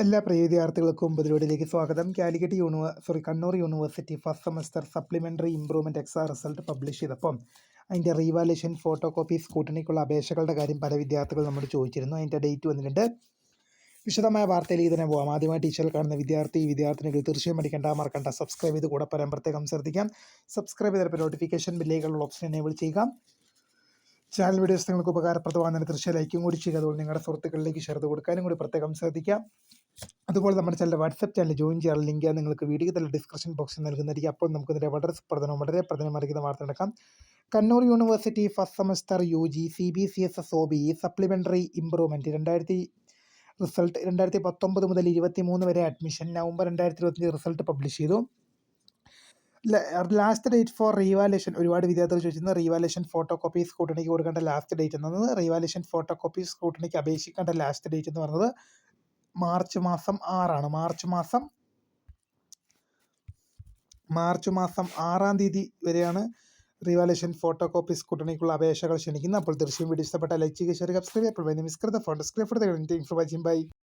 എല്ലാ പ്രിയ വിദ്യാർത്ഥികൾക്കും പുതിയതിലേക്ക് സ്വാഗതം. Kannur university first semester supplementary improvement exam result publish ചെയ്തപ്പം അതിൻ്റെ റീവാലുവേഷൻ ഫോട്ടോ കോപ്പി സ്കൂട്ടണിക്കുള്ള അപേക്ഷകളുടെ കാര്യം പല വിദ്യാർത്ഥികൾ നമ്മോട് ചോദിച്ചിരുന്നു. അതിൻ്റെ ഡേറ്റ് വന്നിട്ടുണ്ട്. വിശദമായ വാർത്തയിലേക്ക് തന്നെ പോകാം. ആദ്യമായി ടീച്ചർ കാണുന്ന വിദ്യാർത്ഥിനികൾ തീർച്ചയായും മറക്കണ്ട സബ്സ്ക്രൈബ് ചെയ്ത് കൂടെ പ്രത്യേകം ശ്രദ്ധിക്കാം. സബ്സ്ക്രൈബ് ചെയ്തപ്പോൾ നോട്ടിഫിക്കേഷൻ ബില്ലുകളുള്ള ഓപ്ഷൻ എനേബിൾ ചെയ്യുക. ചാനൽ വീഡിയോസ് നിങ്ങൾക്ക് ഉപകാരപ്രദമാകുന്നതിന് തീർച്ചയായും ലൈക്കും കൂടി ചെയ്യുക. അതുപോലെ നിങ്ങളുടെ സുഹൃത്തുക്കളിലേക്ക് ഷെയർ ചെയ്ത് കൊടുക്കാനും കൂടി പ്രത്യേകം ശ്രദ്ധിക്കാം. അതുപോലെ നമ്മുടെ ചാനൽ വാട്സപ്പ് ചാനൽ ജോയിൻ ചെയ്യാനുള്ള ലിങ്ക് നിങ്ങൾക്ക് വീഡിയോ തന്നെ ഡിസ്ക്രിപ്ഷൻ ബോക്സിൽ നൽകുന്നതായിരിക്കും. അപ്പോൾ നമുക്കിതിൻ്റെ വളരെ പ്രധാനമറിയുന്ന വാർത്ത നടക്കാം. Kannur university first semester UG CBCS OBE supplementary improvement 2019 മുതൽ 23 വരെ അഡ്മിഷൻ നവംബർ 2025 റിസൾട്ട് പബ്ലിഷ് ചെയ്തു. ലാസ്റ്റ് ഡേറ്റ് ഫോർ റീവാലുവേഷൻ ഒരുപാട് വിദ്യാർത്ഥികൾ ചോദിച്ചിരുന്നു. റീവാലുവേഷൻ ഫോട്ടോ കോപ്പി സ്കൂട്ടണിക്ക് കൊടുക്കേണ്ട ലാസ്റ്റ് ഡേറ്റ് എന്നത് റീവാലുവേഷൻ ഫോട്ടോ കോപ്പി സ്കൂട്ടണിക്ക് അപേക്ഷിക്കേണ്ട ലാസ്റ്റ് ഡേറ്റ് എന്ന് പറയുന്നത് മാർച്ച് മാസം 6 മാർച്ച് മാസം 6 തീയതി വരെയാണ് റീവാലുവേഷൻ ഫോട്ടോ കോപ്പി സ്കൂട്ടണിക്കുള്ള അപേക്ഷകൾ ക്ഷണിക്കുന്നത്. അപ്പോൾ തീർച്ചയായും വീഡിയോ ഇഷ്ടപ്പെട്ട ലൈക്ക് ചെയ്യുക, ഷെയർ സബ്സ്ക്രൈബ്. അപ്പോൾ മിസ് ഫോട്ടോ സ്ക്രൈബ് ബൈ.